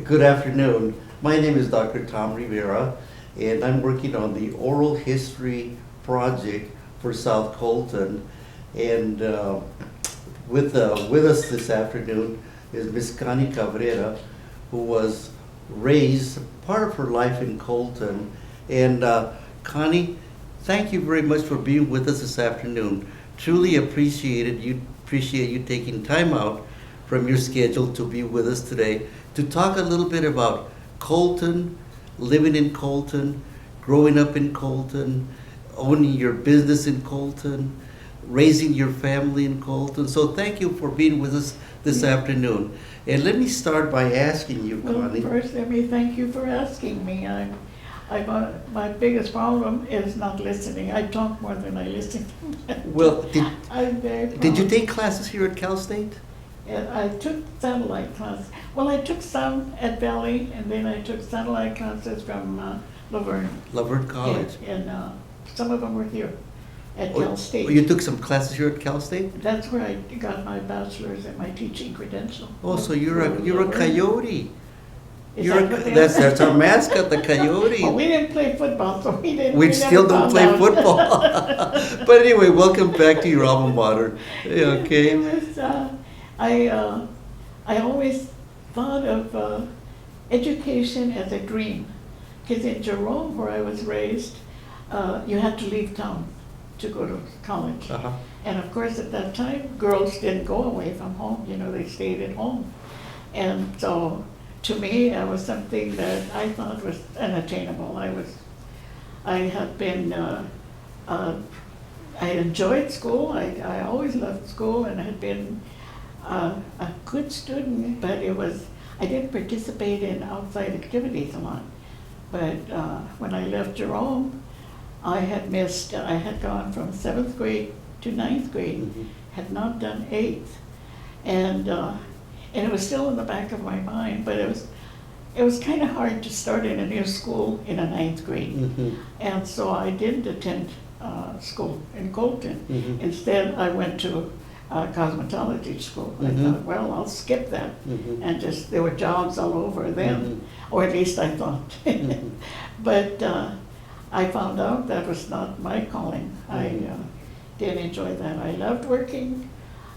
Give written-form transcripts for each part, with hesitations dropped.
Good afternoon. My name is Dr. Tom Rivera, and I'm working on the oral history project for South Colton. And with us this afternoon is Miss Connie Cabrera, who was raised part of her life in Colton. And Connie, thank you very much for being with us this afternoon. Truly appreciate you taking time out from your schedule to be with us today to talk a little bit about Colton, living in Colton, growing up in Colton, owning your business in Colton, raising your family in Colton. So thank you for being with us this afternoon. And let me start by asking you, Well, Connie. first, let me thank you for asking me. My biggest problem is not listening. I talk more than I listen. Well, I'm very did you proud. take classes here at Cal State? And I took satellite classes. Well, I took some at Valley, and then I took satellite classes from Laverne. Laverne College. And some of them were here at Cal State. Oh, you took some classes here at Cal State? That's where I got my bachelor's and my teaching credential. Oh, so you're a Laverne. coyote. Is You're that what they that's are? our mascot, the coyote. Well, we didn't play football, so we didn't. We never still don't found play out. football. But anyway, welcome back to your alma mater. Okay. It was, I always thought of education as a dream, because in Jerome, where I was raised, you had to leave town to go to college. Uh-huh. And of course, at that time, girls didn't go away from home, they stayed at home. And so, to me, that was something that I thought was unattainable. I had been, I enjoyed school. I always loved school and had been a good student, but I didn't participate in outside activities a lot. But when I left Jerome, I had gone from 7th grade to 9th grade, Mhm. had not done 8th. And it was still in the back of my mind, but it was kind of hard to start in a new school in a 9th grade. Mhm. And so I didn't attend school in Colton. Mhm. Instead, I went to cosmetology school. I Mhm. thought, well, I'll skip that. Mhm. And there were jobs all over then, Mhm. or at least I thought. Mhm. But I found out that was not my calling. I Mhm. didn't enjoy that. I loved working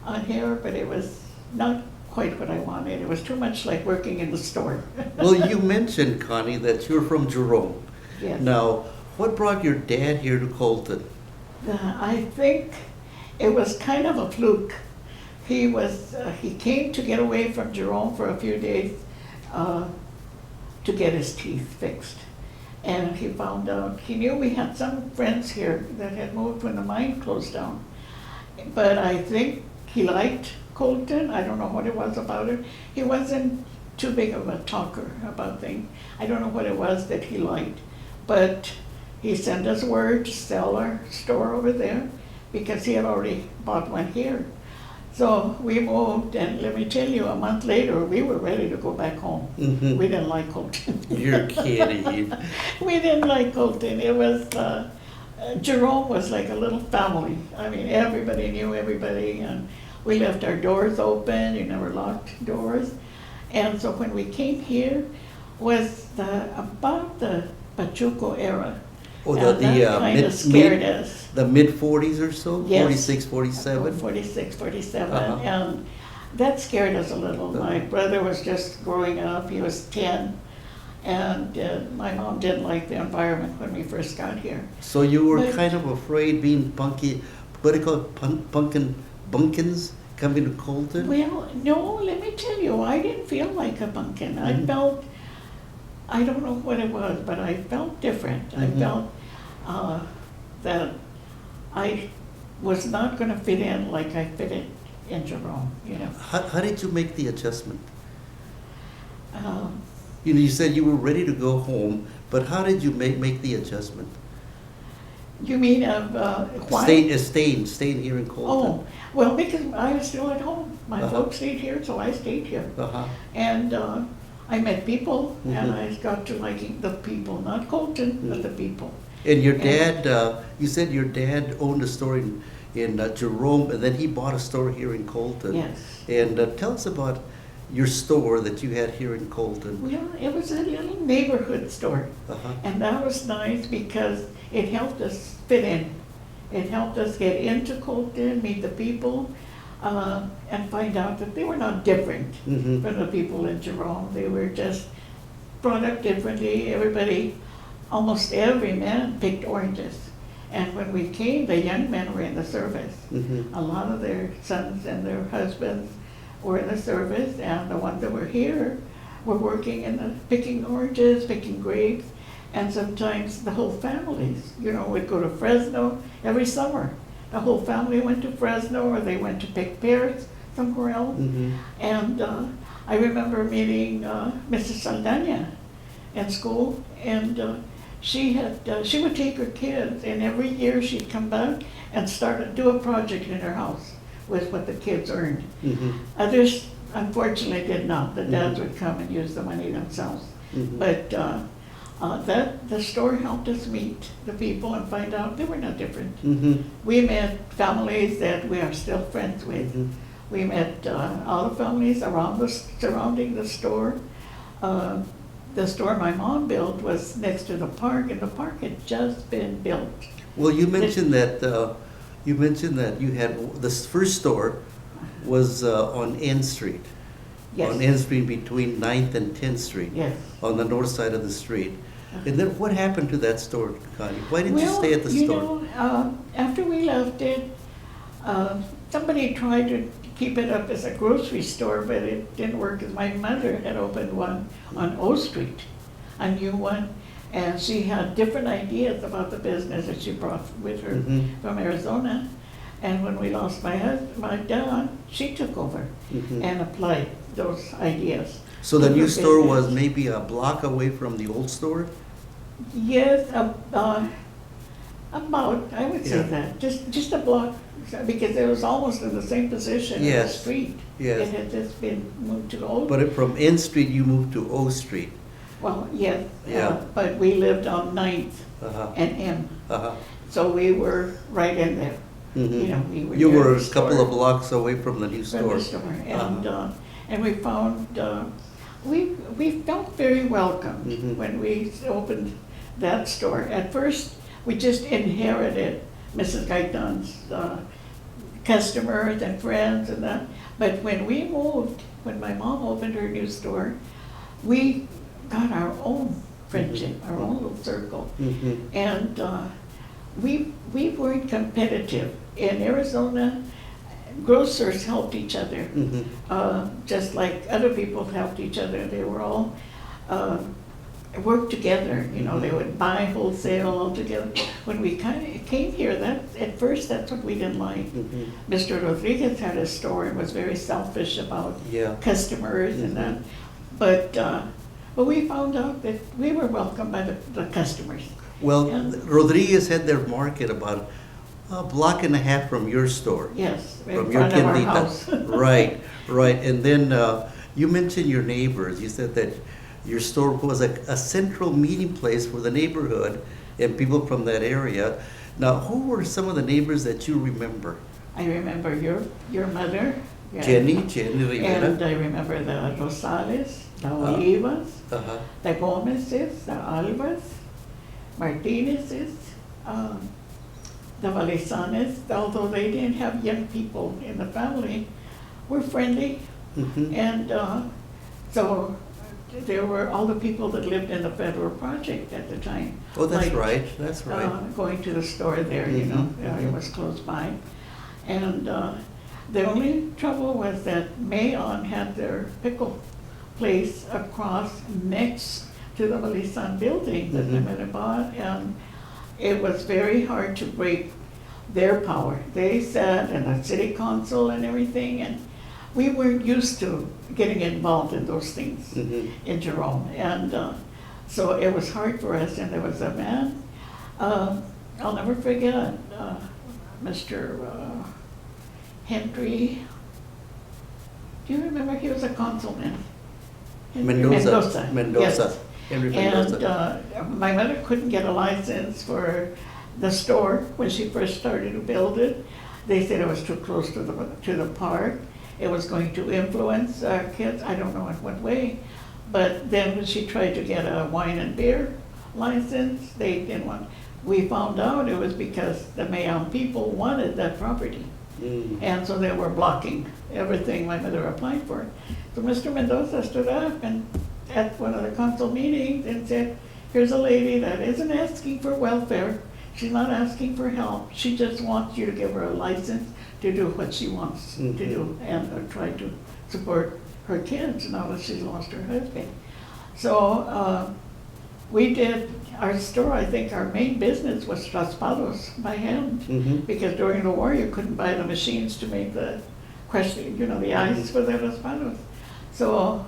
on here, but it was not quite what I wanted. It was too much like working in the store. Well, you mentioned, Connie, that you're from Jerome. Yes. Now, what brought your dad here to Colton? I think it was kind of a fluke. He came to get away from Jerome for a few days to get his teeth fixed. And he found out, he knew we had some friends here that had moved when the mine closed down. But I think he liked Colton. I don't know what it was about it. He wasn't too big of a talker about things. I don't know what it was that he liked. But he sent us word to sell our store over there because he had already bought one here. So we moved, and let me tell you, a month later, we were ready to go back home. Mhm. We didn't like Colton. You're kidding. We didn't like Colton. It was, Jerome was like a little family. I mean, everybody knew everybody, and we left our doors open, you never locked doors. And so when we came here was about the Pachuco era. Oh, And that kind of scared us. the mid-40s or so? Yes. 46, 47? 46, 47, Uh-huh. and that scared us a little. My brother was just growing up, he was 10, and my mom didn't like the environment when we first got here. So you were But- kind of afraid being punky, what do you call it, bunkins coming to Colton? Well, no, let me tell you, I didn't feel like a pumpkin. I Mhm. felt, I don't know what it was, but I felt different. I Mhm. felt that I was not going to fit in like I fit in Jerome. How did you make the adjustment? Um, You said you were ready to go home, but how did you make the adjustment? You mean of why? Staying here in Colton? Oh, well, because I was still at home. My Uh-huh. folks stayed here, so I stayed here. Uh-huh. And I met people, and Mhm. I got to liking the people, not Colton, but the people. And your And- dad, you said your dad owned a store in Jerome, and then he bought a store here in Colton. Yes. And tell us about your store that you had here in Colton? Well, it was a little neighborhood store. Uh-huh. And that was nice because it helped us fit in. It helped us get into Colton, meet the people, and find out that they were not different Mhm. from the people in Jerome. They were just brought up differently. Everybody, almost every man picked oranges. And when we came, the young men were in the service. Mhm. A lot of their sons and their husbands were in the service, and the ones that were here were working in the, picking oranges, picking grapes, and sometimes the whole families, would go to Fresno every summer. The whole family went to Fresno, or they went to pick pears somewhere else. Mhm. And I remember meeting Mrs. Saldana in school, and she would take her kids, and every year she'd come back and do a project in her house with what the kids earned. Mhm. Others, unfortunately, did not. The dads Mhm. would come and use the money themselves. Mhm. But the store helped us meet the people and find out they were not different. Mhm. We met families that we are still friends with. Mhm. We met all the families surrounding the store. The store my mom built was next to the park, and the park had just been built. Well, you mentioned that you had, this first store was on N Street. Yes. On N Street between 9th and 10th Street. Yes. On the north side of the street. And then what happened to that store, Connie? Why didn't you stay at the store? After we left it, somebody tried to keep it up as a grocery store, but it didn't work because my mother had opened one on O Street, a new one, and she had different ideas about the business that she brought with her Mhm. from Arizona. And when we lost my dad, she took over Mhm. and applied those ideas. So the to new her store was business. maybe a block away from the old store? Yes, about, I would say Yeah. that, just a block, because it was almost in the same position as the Yes. street. Yes. It had just been moved to Old. But from N Street, you moved to O Street. Well, yes, Yeah. but we lived on 9th Uh-huh. and M, Uh-huh. so we were right in there. Mhm. We were You near were the a couple store. of blocks away from the new From store. the store, and, Uh-huh. and we found, we felt very welcome Mhm. when we opened that store. At first, we just inherited Mrs. Gaitan's customers and friends and that, but when we moved, when my mom opened her new store, we got our own friendship, our own little circle. Mhm. And we weren't competitive. In Arizona, grocers helped each other, Mhm. just like other people helped each other. They were all worked together. They would buy wholesale all together. When we kind of came here, at first that's what we didn't like. Mhm. Mr. Rodriguez had a store and was very selfish about Yeah. customers and that. But we found out that we were welcomed by the customers. Well, And- Rodriguez had their market about a block and a half from your store. Yes, in From your front of our tiendita. house. Right, right. And then you mentioned your neighbors. You said that your store was a central meeting place for the neighborhood and people from that area. Now, who were some of the neighbors that you remember? I remember your mother. yeah. Jenny And Rivera. I remember the Rosales, the Olivas, Uh-huh. the Gomezes, the Alvas, Martinezes, the Valesanes, although they didn't have young people in the family, were friendly. Mhm. And so there were all the people that lived in the federal project at the time. Oh, that's like, right, that's right. Going to the store there, Mhm, it was close by. And the only trouble was that Mayon had their pickle place across next to the Valisan building that they Mhm. had bought, and it was very hard to break their power. They sat in the city council and everything, and we weren't used to getting involved in those things Mhm. in Jerome. And so it was hard for us, and there was a man, I'll never forget, Mr. Henry, do you remember, he was a councilman? Henry Mendoza. Yes. Henry Mendoza. And my mother couldn't get a license for the store when she first started to build it. They said it was too close to the park. it was going to influence kids. I don't know in what way. But then when she tried to get a wine and beer license, they didn't want. We found out it was because the Mayan people wanted that property. And so they were blocking everything my mother applied for. So Mr. Mendoza stood up and at one of the council meetings and said, here's a lady that isn't asking for welfare. She's not asking for help. She just wants you to give her a license to do what she wants to do and try to support her kids now that she's lost her husband. So we did our store. I think our main business was raspados by hand, because during the war you couldn't buy the machines to make the the ice for the raspados. So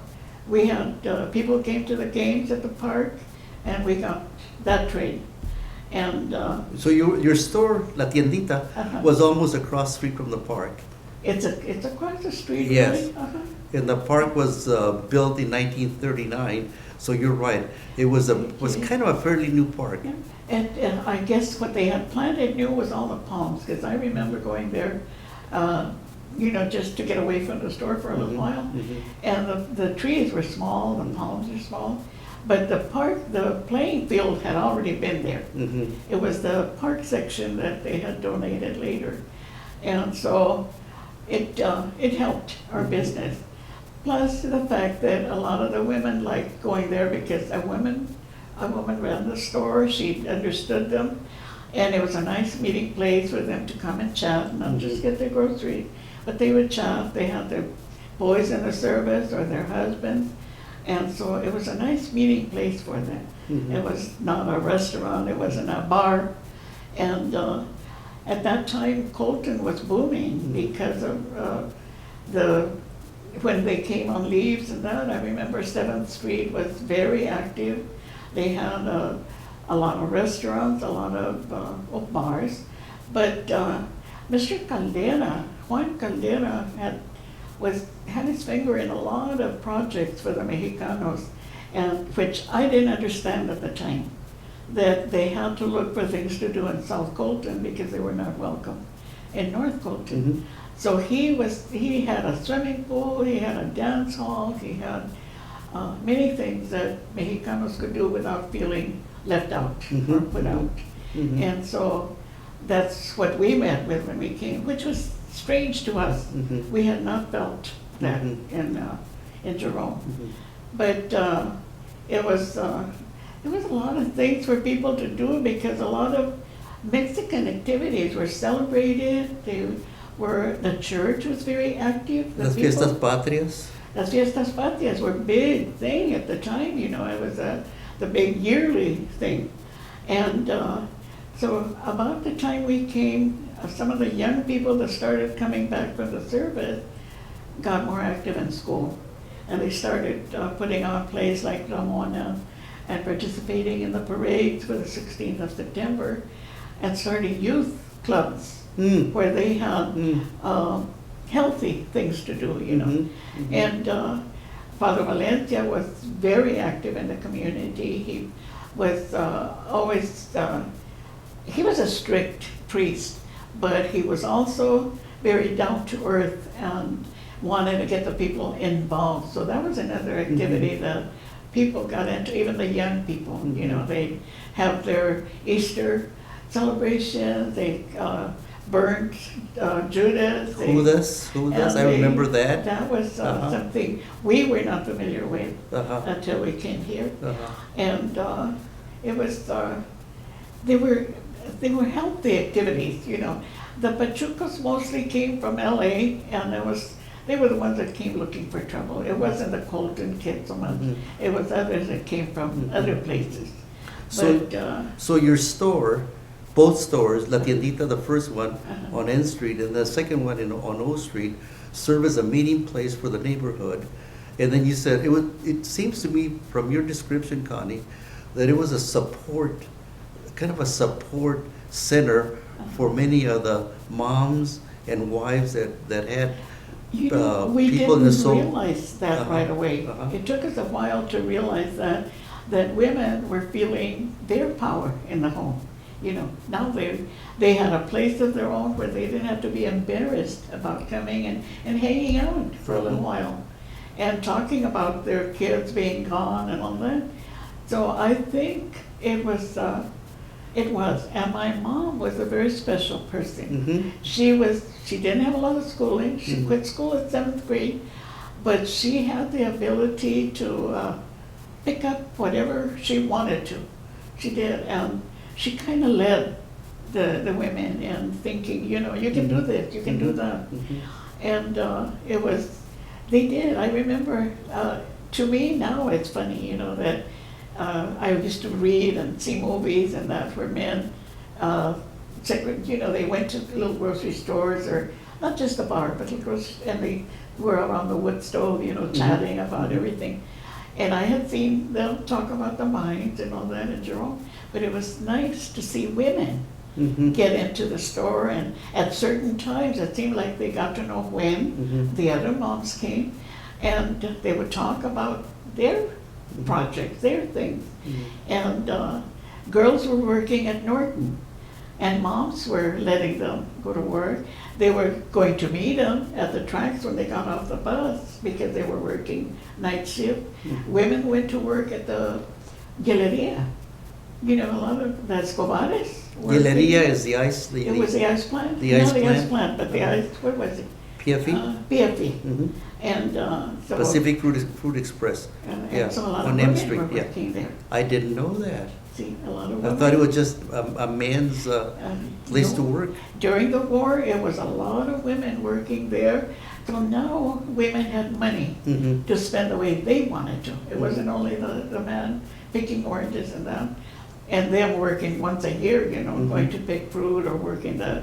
we had people came to the games at the park, and we got that trade. And so your store, La Tiendita, was almost across the street from the park. it's across the street. Yes. Really? And the park was built in 1939. So you're right. It was kind of a fairly new park. Yeah. And I guess what they had planted new was all the palms, because I remember going there, just to get away from the store for a little while. And the trees were small, the palms were small, but the playing field had already been there. It was the park section that they had donated later. And so it helped our business. Plus the fact that a lot of the women liked going there because a woman ran the store, she understood them, and it was a nice meeting place for them to come and chat and not just get their groceries, but they would chat. They had their boys in the service or their husbands, and so it was a nice meeting place for them. It was not a restaurant, it wasn't a bar, and at that time Colton was booming because of when they came on leaves and that. I remember 7th Street was very active. They had a lot of restaurants, a lot of bars. But Mr. Juan Caldera had his finger in a lot of projects for the Mexicanos, and which I didn't understand at the time, that they had to look for things to do in South Colton because they were not welcome in North Colton. So he had a swimming pool, he had a dance hall, he had many things that Mexicanos could do without feeling left out or put out. And so that's what we met with when we came, which was strange to us. We had not felt that in Jerome. But it was a lot of things for people to do, because a lot of Mexican activities were celebrated. The church was very active. Las Fiestas Patrias? Las Fiestas Patrias were a big thing at the time, it was the big yearly thing. And so about the time we came, some of the young people that started coming back from the service got more active in school. And they started putting on plays like Ramona and participating in the parades for the 16th of September and starting youth clubs where they had healthy things to do, And Father Valencia was very active in the community. He was he was a strict priest, but he was also very down to earth and wanted to get the people involved. So that was another activity that people got into, even the young people. They have their Easter celebrations. They burned Judas. I remember that. That was something we were not familiar with until we came here. And it was, they were healthy activities, The Pachucos mostly came from LA, and they were the ones that came looking for trouble. It wasn't the Colton kids so much. It was others that came from other places. So your store, both stores, La Tiendita, the first one on N Street, and the second one on O Street, serve as a meeting place for the neighborhood. And then you said, it seems to me from your description, Connie, that it was kind of a support center for many of the moms and wives that had we people in the soul. didn't realize that right away. It took us a while to realize that women were feeling their power in the home. You know, now they had a place of their own where they didn't have to be embarrassed about coming and hanging out for a little while and talking about their kids being gone and all that. So I think it was, and my mom was a very special person. She didn't have a lot of schooling. She quit school at 7th grade, but she had the ability to pick up whatever she wanted to. She did, and she kind of led the women in thinking, you know, you can do this, you can do that. And they did. I remember, to me now it's funny, you know, that I used to read and see movies and that where men, you know, they went to little grocery stores or not just a bar, but and they were around the wood stove, you know, chatting about everything. And I had seen them talk about the mines and all that in Jerome, but it was nice to see women get into the store, and at certain times it seemed like they got to know when the other moms came, and they would talk about their projects, their things. And girls were working at Norton, and moms were letting them go to work. They were going to meet them at the tracks when they got off the bus because they were working night shift. Women went to work at the Galeria. You know, a lot of the Escobares. Galeria is the ice. It was the ice plant. The ice the plant? ice plant, but the ice, what was it? PFE? PFE. And so. Pacific Fruit Express. Yeah, And so a lot on of M women Street, were yeah. working there. I didn't know that. See, a lot of I women. thought it was just a man's place to No. work. During the war, it was a lot of women working there. So now women had money to spend the way they wanted to. It wasn't only the man picking oranges and that, and them working once a year, you know, going to pick fruit or working the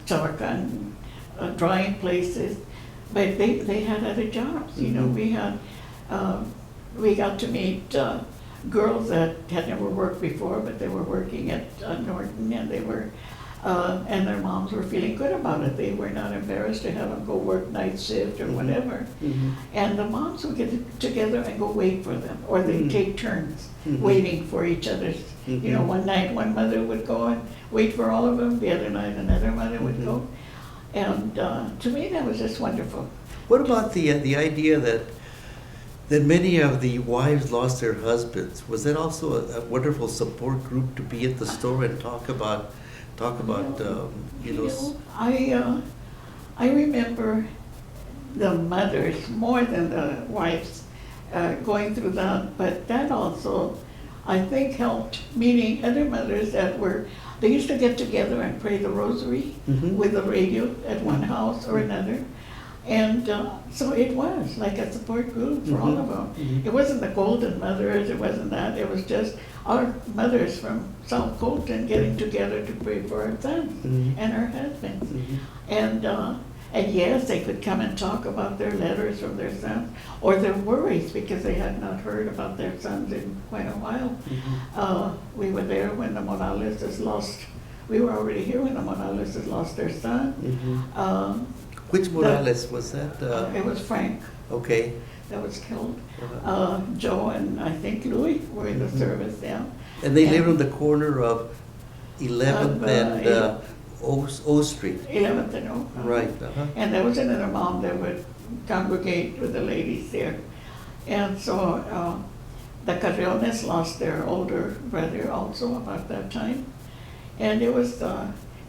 Chawacan drying places. But they had other jobs, you know. We got to meet girls that had never worked before, but they were working at Norton, and they were, and their moms were feeling good about it. They were not embarrassed to have them go work night shift or whatever. And the moms would get together and go wait for them, or they'd take turns waiting for each other's. You know, one night one mother would go and wait for all of them, the other night another mother would go. And to me, that was just wonderful. What about the idea that many of the wives lost their husbands? Was that also a wonderful support group to be at the store and talk about you know? I remember the mothers more than the wives going through that, but that also, I think, helped meeting other mothers that were. They used to get together and pray the rosary with the radio at one house or another. And so it was like a support group for all of them. It wasn't the Golden Mothers, it wasn't that. It was just our mothers from South Colton getting together to pray for our sons and our husbands. And yes, they could come and talk about their letters from their sons or their worries because they had not heard about their sons in quite a while. We were there when the Moraleses lost, we were already here when the Moraleses lost their son. Which Morales was that? It was Frank Okay. that was killed. Joe and I think Louis were in the service now. And they lived on the corner of 11th and O Street. 11th and O. Right. And there was another mom that would congregate with the ladies there. And so the Carriones lost their older brother also about that time. And it was,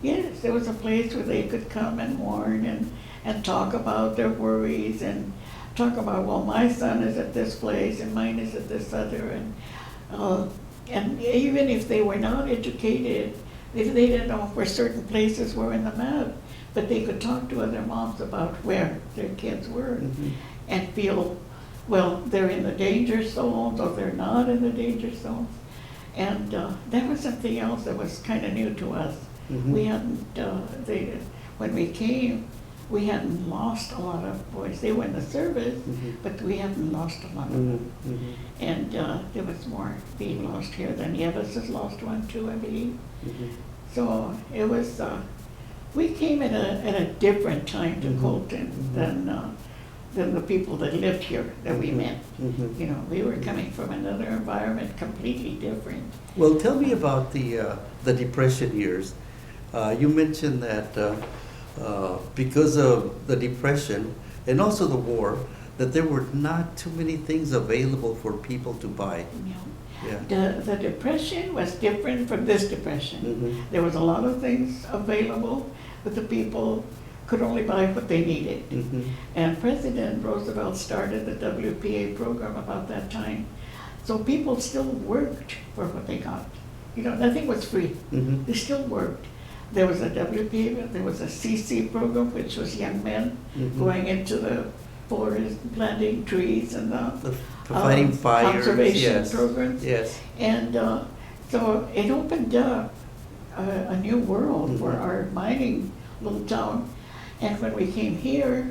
yes, there was a place where they could come and mourn and talk about their worries and talk about, well, my son is at this place and mine is at this other. And even if they were not educated, if they didn't know where certain places were in the map, but they could talk to other moms about where their kids were and feel, well, they're in the danger zones or they're not in the danger zones. And that was something else that was kind of new to us. We hadn't, when we came, we hadn't lost a lot of boys. They were in the service, but we hadn't lost a lot of them. And there was more being lost here than Nieves has lost one too, I believe. So it was, we came at a different time to Colton than than the people that lived here that we met. Mhm. You know, we were coming from another environment completely different. Well, tell me about the Depression years. You mentioned that because of the Depression and also the war, that there were not too many things available for people to buy. You know. Yeah. The Depression was different from this Depression. Mhm. There was a lot of things available, but the people could only buy what they needed. Mhm. And President Roosevelt started the WPA program about that time. So people still worked for what they got. You know, nothing was free. Mhm. They still worked. There was a WPA, there was a CC program, which was young men Mhm. going into the forest, planting trees and Fighting fires. conservation Yes. programs. Yes. And so it opened up a new world for Mhm. our mining little town. And when we came here,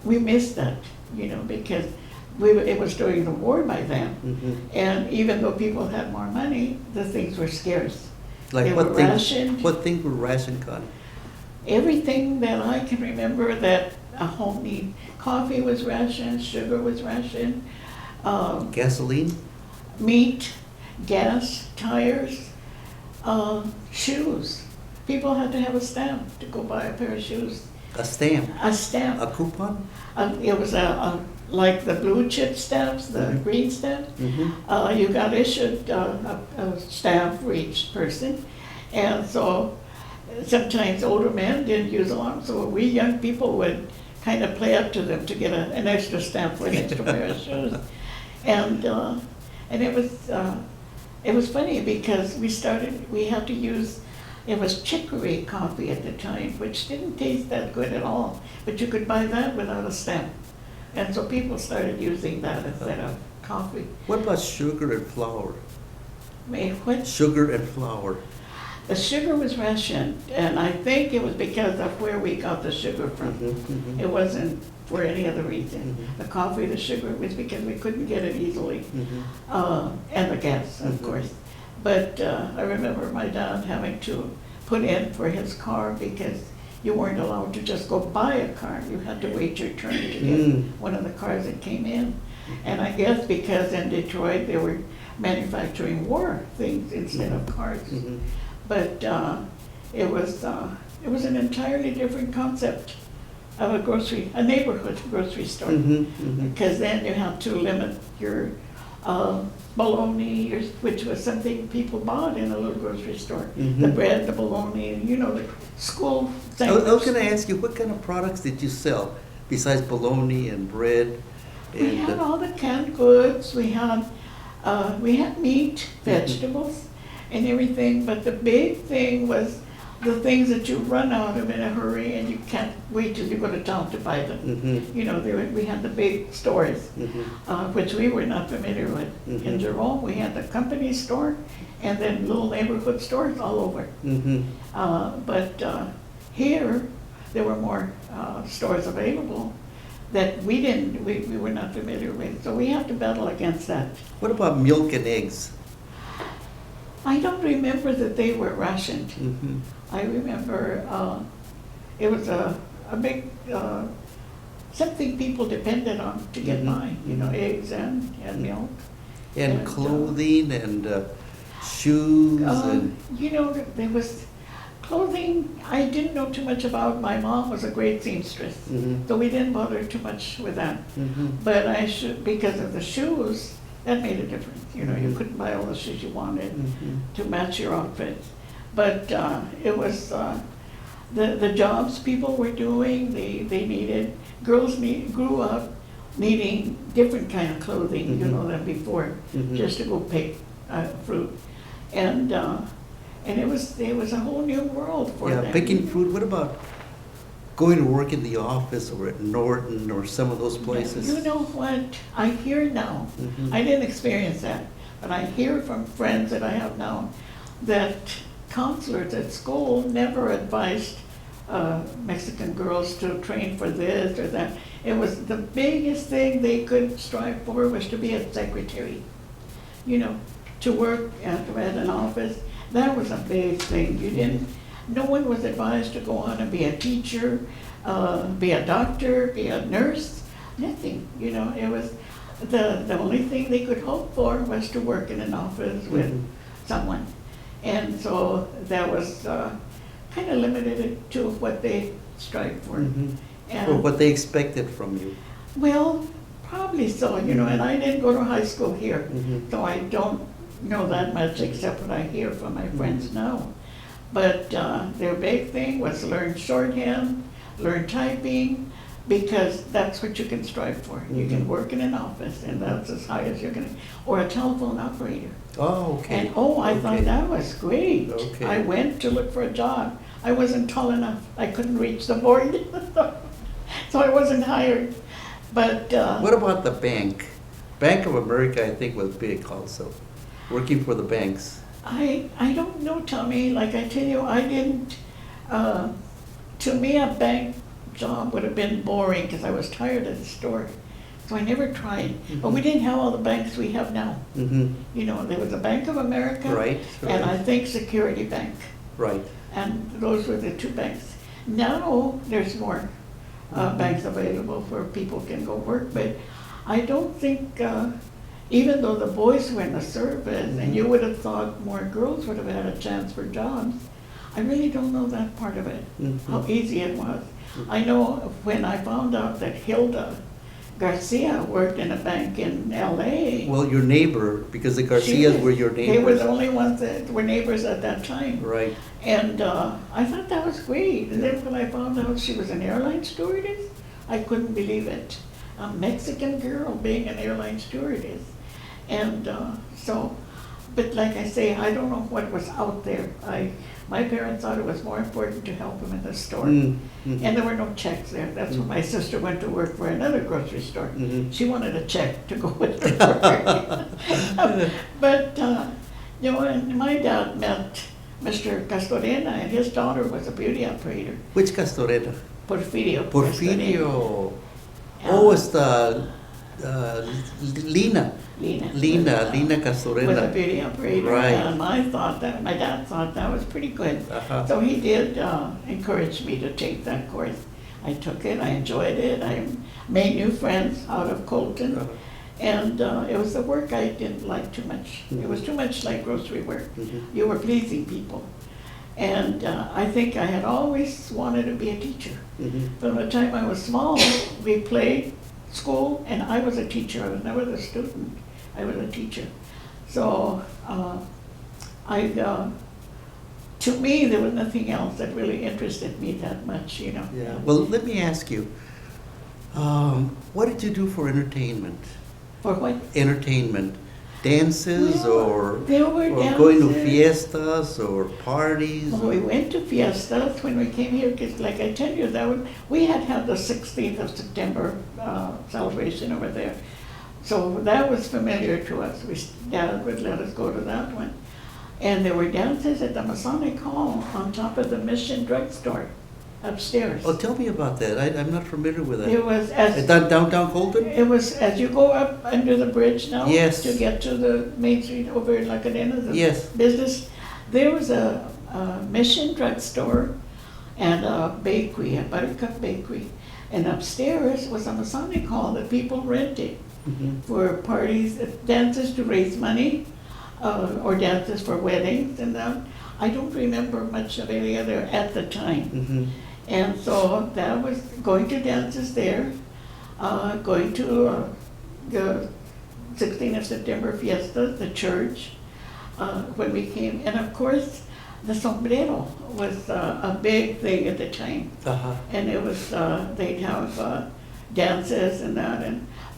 we missed that, you know, because it was during the war by then. Mhm. And even though people had more money, the things were scarce. Like They what were things? rationed. What things were rationed, Connie? Everything that I can remember that a home need, coffee was rationed, sugar was rationed, Gasoline. meat, gas, tires, shoes. People had to have a stamp to go buy a pair of shoes. A stamp. A stamp. A coupon. It was like the blue chip stamps, the Mhm. green stamp. Mhm. You got issued a stamp for each person. And so sometimes older men didn't use them, so we young people would kind of play up to them to get an extra stamp for an extra pair of shoes. And it was funny because we had to use, it was chicory coffee at the time, which didn't taste that good at all, but you could buy that without a stamp. And so people started using that instead of coffee. What about sugar and flour? What? Sugar and flour. The sugar was rationed, and I think it was because of where we got the sugar from. Mhm, mhm. It wasn't for any other reason. Mhm. The coffee, the sugar was because we couldn't get it easily, Mhm. and the gas, of Mhm. course. But I remember my dad having to put in for his car because you weren't allowed to just go buy a car. You had to wait your turn to get Mm. one of the cars that came in. And I guess because in Detroit they were manufacturing war things instead of cars. Mhm. But it was an entirely different concept of a neighborhood grocery store. Mhm, mhm. Because then you have to limit your bologna, which was something people bought in a little grocery store. The Mhm. bread, the bologna, you know, the school thing. I was going to ask you, what kind of products did you sell besides bologna and bread? We had all the canned goods, we had meat, vegetables, and everything, but the big thing was the things that you run out of in a hurry and you can't wait till you go to town to buy them. Mhm, You know, we had the big stores, mhm. which we were not familiar with. In Mhm. Jerome, we had the company store and then little neighborhood stores all over. Mhm. But here, there were more stores available that we were not familiar with. So we had to battle against that. What about milk and eggs? I don't remember that they were rationed. Mhm. I remember it was a big, something people depended on to get Mhm, by, you know, mhm. eggs and milk. And And, clothing and shoes and. You know, there was clothing, I didn't know too much about. My mom was a great seamstress, Mhm, so we didn't bother too much with that. mhm. But because of the shoes, that made a difference. You know, you Mhm. couldn't buy all the shoes you wanted Mhm. to match your outfits. But it was the jobs people were doing, they needed, grew up needing different kind of clothing, you Mhm. know, than before, Mhm. just to go pick fruit. And it was a whole new world for them. Yeah, picking fruit. What about going to work in the office or at Norton or some of those places? You know what, I hear now, Mhm. I didn't experience that, but I hear from friends that I have now that counselors at school never advised Mexican girls to train for this or that. It was the biggest thing they could strive for was to be a secretary, you know, to work at an office. That was a big thing. No one was advised to go on and be a teacher, be a doctor, be a nurse. nothing, you know, it was, the only thing they could hope for was to work in an office with Mhm. someone. And so that was kind of limited to what they strived for. Mhm. Or And, what they expected from you. well, probably so, you know, and I didn't go to high school here, Mhm. so I don't know that much except what I hear from my friends now. But their big thing was learn shorthand, learn typing, because that's what you can strive for. You can Mhm. work in an office, and that's as high as you're gonna, or a telephone operator. Oh, okay. And oh, I thought Okay. that was great. Okay. I went to look for a job. I wasn't tall enough. I couldn't reach the board, so I wasn't hired. But What about the bank? Bank of America, I think, was big also, working for the banks. I don't know, Tommy. Like I tell you, I didn't. To me, a bank job would have been boring because I was tired of the store. So I never tried. But we Mhm. didn't have all the banks we have now. Mm-hmm. You know, there was a Bank of America, Right, and I right. think Security Bank, Right. and those were the two banks. Now there's more Mhm. banks available where people can go work, but I don't think. Even though the boys were in the service, and you would have thought more girls would have had a chance for jobs, I really don't know that part of it, how Mhm. easy it was. I know when I found out that Hilda Garcia worked in a bank in LA. Well, your neighbor, because the she Garcias was- were your They were neighbors. the only ones that were neighbors at that time. Right. And I thought that was great. And then when I found out she was an airline stewardess, I couldn't believe it. A Mexican girl being an airline stewardess. And so, but like I say, I don't know what was out there. My parents thought it was more important to help them in the store. Mm, mhm. And there were no checks there. That's when my sister went to work for another grocery store. Mhm. She wanted a check to go with her. But, you know, and my dad met Mr. Castorena, and his daughter was a beauty operator, Which Castorena? Porfirio. Porfirio. Castorena. Oh, it's the Lina. Lina. Lina Was a Castorena. beauty operator. Right. And my dad thought that was pretty good. Uh-huh. So he did encourage me to take that course. I took it, I enjoyed it, I made new friends out of Colton. Uh-huh. And it was the work I didn't like too much. It was too much like grocery work. Mhm. You were pleasing people. And I think I had always wanted to be a teacher. Mhm. From the time I was small, we played school, and I was a teacher. I was never the student. I was a teacher. So to me, there was nothing else that really interested me that much, you know. Yeah. Well, let me ask you, what did you do for entertainment? For what? Entertainment, dances Well, or there were going to dances. fiestas or parties? Well, we went to fiestas when we came here, because like I tell you, we had the 16th of September celebration over there. So that was familiar to us. Dad would let us go to that one. And there were dances at the Masonic Hall on top of the Mission Drugstore upstairs. Oh, tell me about that. I'm not familiar with It that. was Downtown Colton? it was as you go up under the bridge now Yes. to get to the main street over in La Cadena, the Yes. business. There was a Mission Drugstore and a bakery, a Buttercup bakery. And upstairs was a Masonic Hall that people rented Mhm. for parties, dances to raise money, or dances for weddings and that. I don't remember much of any other at the time. Mhm. And so that was going to dances there, going to the 16th of September fiesta, the church, when we came. And of course, the sombrero was a big thing at the time. Uh-huh. And it was, they'd have dances and that.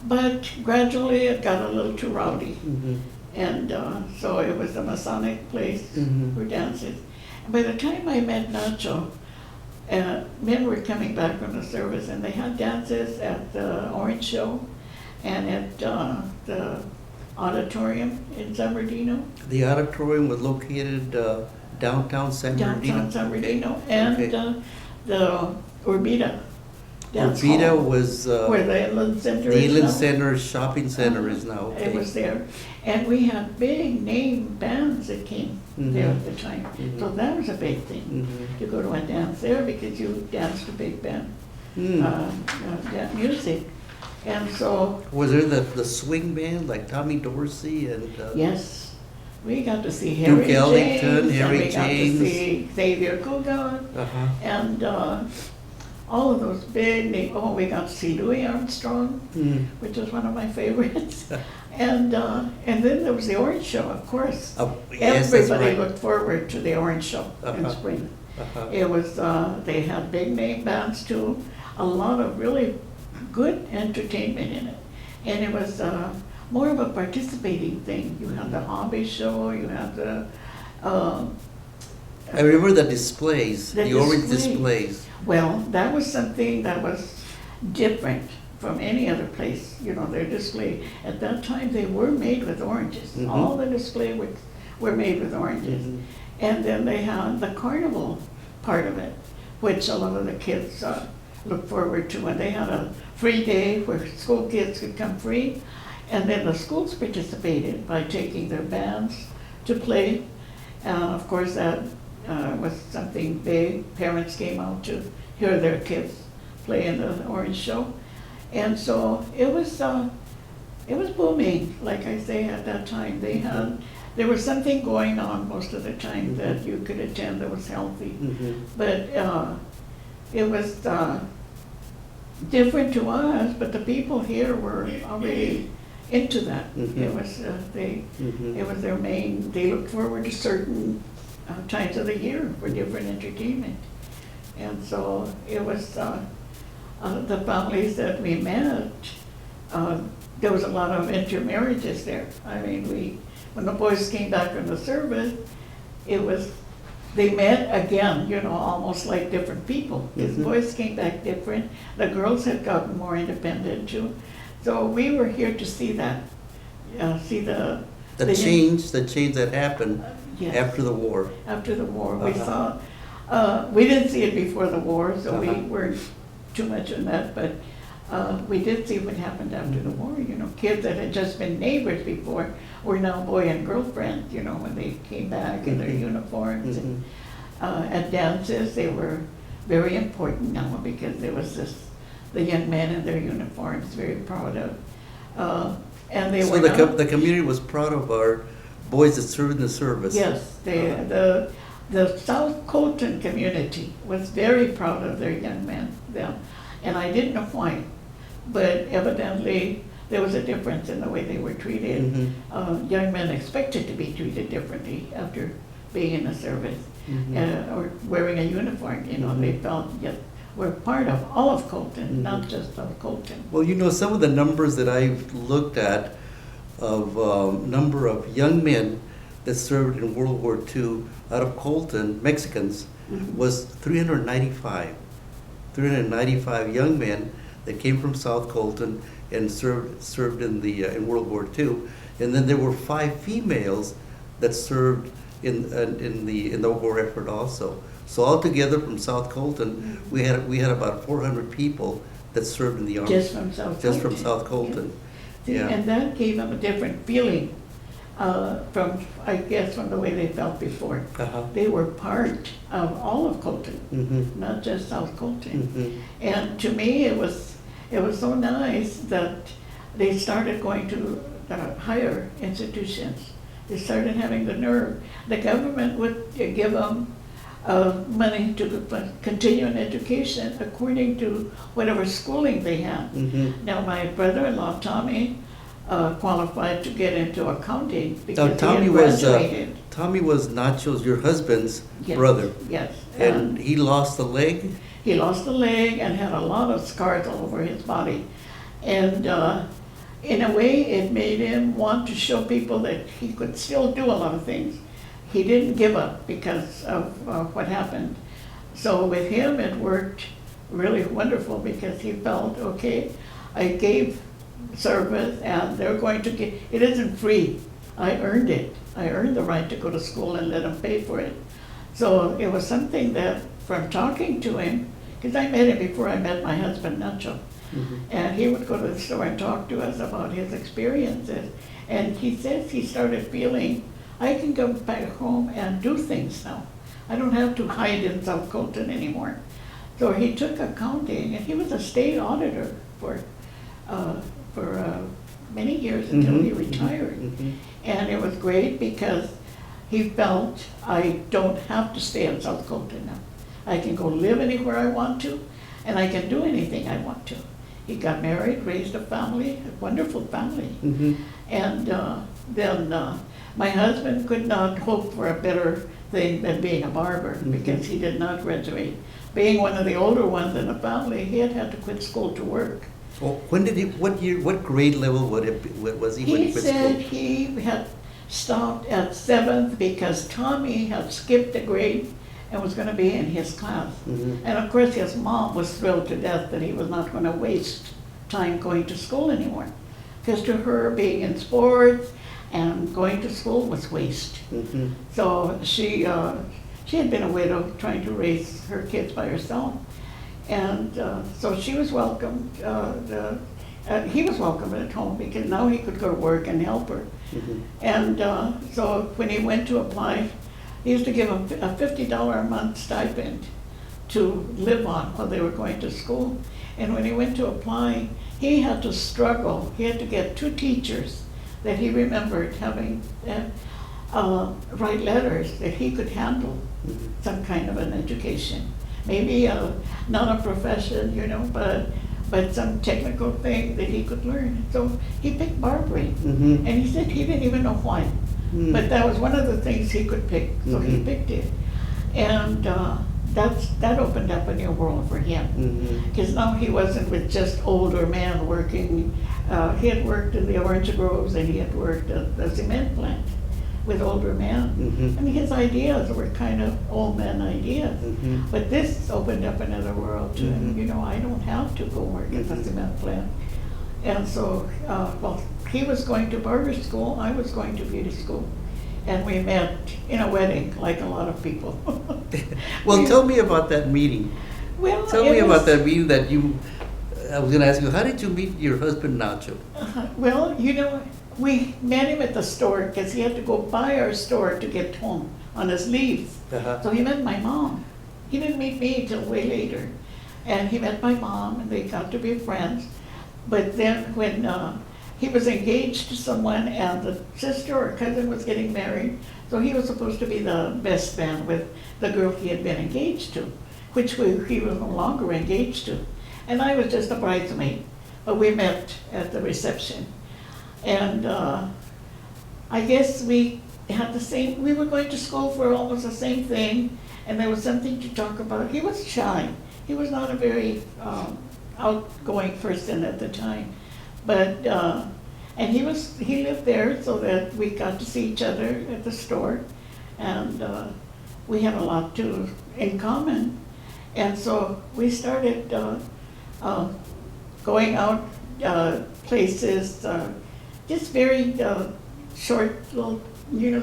But gradually it got a little too rowdy. Mhm. And so it was a Masonic place Mhm. for dances. By the time I met Nacho, men were coming back from the service, and they had dances at the Orange Show and at the auditorium in San Bernardino, The auditorium was located downtown San Bernardino? downtown San Okay. Bernardino, and Okay. the Urbita dance Urbita hall, was, where the Inland Center the is Inland now. Center Shopping Center is now, okay. It was there. And we had big name bands that came there Mhm. at the time. Mhm. So that was a big thing, Mhm. to go to a dance there, because you danced to big band Hmm. music. And so, Was there the swing band like Tommy Dorsey and? yes, we got to see Duke Harry Ellington, James, Harry and we got James. to see Xavier Coogan, Uh-huh. and all of those big names. Oh, we got to see Louis Armstrong, Mm. which is one of my favorites. And then there was the Orange Show, of course. Oh, yes, that's Everybody right. looked forward to the Orange Show in Uh-huh. spring. Uh-huh. It was, they had big name bands too, a lot of really good entertainment in it. And it was more of a participating thing. You had the hobby show, you had the, I remember the displays, The the orange display. displays. well, that was something that was different from any other place. You know, their display, at that time, they were made with oranges. Mhm. All the display were made with oranges. Mhm. And then they had the carnival part of it, which a lot of the kids looked forward to. And they had a free day where school kids could come free. And then the schools participated by taking their bands to play. And of course, that was something big. Parents came out to hear their kids play in the Orange Show. And so it was booming, like I say, at that time. There was something going on most of the time that you could attend that was healthy. Mhm. But it was different to us, but the people here were already into that. Mhm. It was, Mhm. it was their main, they looked forward to certain times of the year for different entertainment. And so it was, the families that we met, there was a lot of intermarriages there. I mean, when the boys came back from the service, they met again, you know, almost like different people. The Mhm. boys came back different, the girls had gotten more independent too. So we were here to see that, see the. The change that happened Yes. after the war. After the war, we Uh-huh. saw, we didn't see it before the war, so we Uh-huh. weren't too much in that, but we did see what happened after the war. You know, kids that had just been neighbors before were now boy and girlfriend, you know, when they came back in their Mhm. uniforms. Mhm. And at dances, they were very important now because there was the young men in their uniforms, very proud of. And they So were not. the community was proud of our boys that served in the service. Yes, the South Colton community was very proud of their young men then, and I didn't know why, but evidently there was a difference in the way they were treated. Mhm. Young men expected to be treated differently after being in the service, Mhm. or wearing a uniform, you know, Mhm. they felt, yes, we're part of all of Colton, not Mhm. just South Colton. Well, you know, some of the numbers that I've looked at of number of young men that served in World War II out of Colton, Mexicans, Mhm. was 395. 395 young men that came from South Colton and served in World War II. And then there were 5 females that served in the war effort also. So altogether from South Colton, we had about 400 people that served in the army. Just from South Colton. Just from South Colton. See, Yeah. and that gave them a different feeling from, I guess, from the way they felt before. Uh-huh. They were part of all of Colton, Mhm. not just South Colton. Mhm. And to me, it was so nice that they started going to higher institutions. They started having the nerve. The government would give them money to continue an education according to whatever schooling they had. Mhm. Now, my brother-in-law, Tommy, qualified to get into accounting Now, because he Tommy had was graduated. Tommy was Nacho's, your husband's Yes, brother, Yes. and he lost a leg. He lost a leg and had a lot of scars all over his body. And in a way, it made him want to show people that he could still do a lot of things. He didn't give up because of what happened. So with him, it worked really wonderful because he felt, okay, I gave service and they're going to get, it isn't free. I earned it. I earned the right to go to school and let them pay for it. So it was something that from talking to him, because I met him before I met my husband, Nacho. Mhm. And he would go to the store and talk to us about his experiences. And he says he started feeling, I can go back home and do things now. I don't have to hide in South Colton anymore. So he took accounting, and he was a state auditor for many years until he Mhm, mhm, retired. mhm. And it was great because he felt I don't have to stay in South Colton now. I can go live anywhere I want to, and I can do anything I want to. He got married, raised a family, a wonderful family. Mhm. And then my husband could not hope for a better thing than being a barber because he did not graduate. Being one of the older ones in the family, he had to quit school to work. Oh, when did he, what year, what grade level would it be, was he when he He quit said school? he had stopped at seventh because Tommy had skipped a grade and was gonna be in his class. Mhm. And of course, his mom was thrilled to death that he was not gonna waste time going to school anymore. Because to her, being in sports and going to school was waste. Mhm. So she had been a widow trying to raise her kids by herself. And so she was welcomed, he was welcome at home because now he could go to work and help her. Mhm. And so when he went to apply, he used to give him a $50 a month stipend to live on while they were going to school. And when he went to apply, he had to struggle. He had to get 2 teachers that he remembered having write letters that he could handle Mhm. some kind of an education. Maybe not a profession, you know, but some technical thing that he could learn. So he picked barbering. Mhm. And he said he didn't even know why. Mhm. But that was one of the things he could pick, so he Mhm. picked it. And that opened up a new world for him. Mhm. Because now he wasn't with just older men working. He had worked in the orange groves and he had worked at the cement plant with older men. Mhm. I mean, his ideas were kind of old man ideas. Mhm. But this opened up another world to him. Mhm. You know, I don't have to go work at the Mhm. cement plant. And so, well, he was going to barber school, I was going to beauty school. And we met in a wedding, like a lot of people. Well, tell me about that meeting. Well, Tell it me about was- that meeting that you, I was gonna ask you, how did you meet your husband Nacho? Well, you know, we met him at the store because he had to go by our store to get home on his leave. Uh-huh. So he met my mom. He didn't meet me till way later. And he met my mom and they got to be friends. But then when he was engaged to someone and the sister or cousin was getting married, so he was supposed to be the best man with the girl he had been engaged to, which he was no longer engaged to. And I was just a bridesmaid, but we met at the reception. And I guess we were going to school for almost the same thing, and there was something to talk about. He was shy. He was not a very outgoing person at the time. But, and he lived there so that we got to see each other at the store. And we had a lot in common. And so we started going out places, just very short little,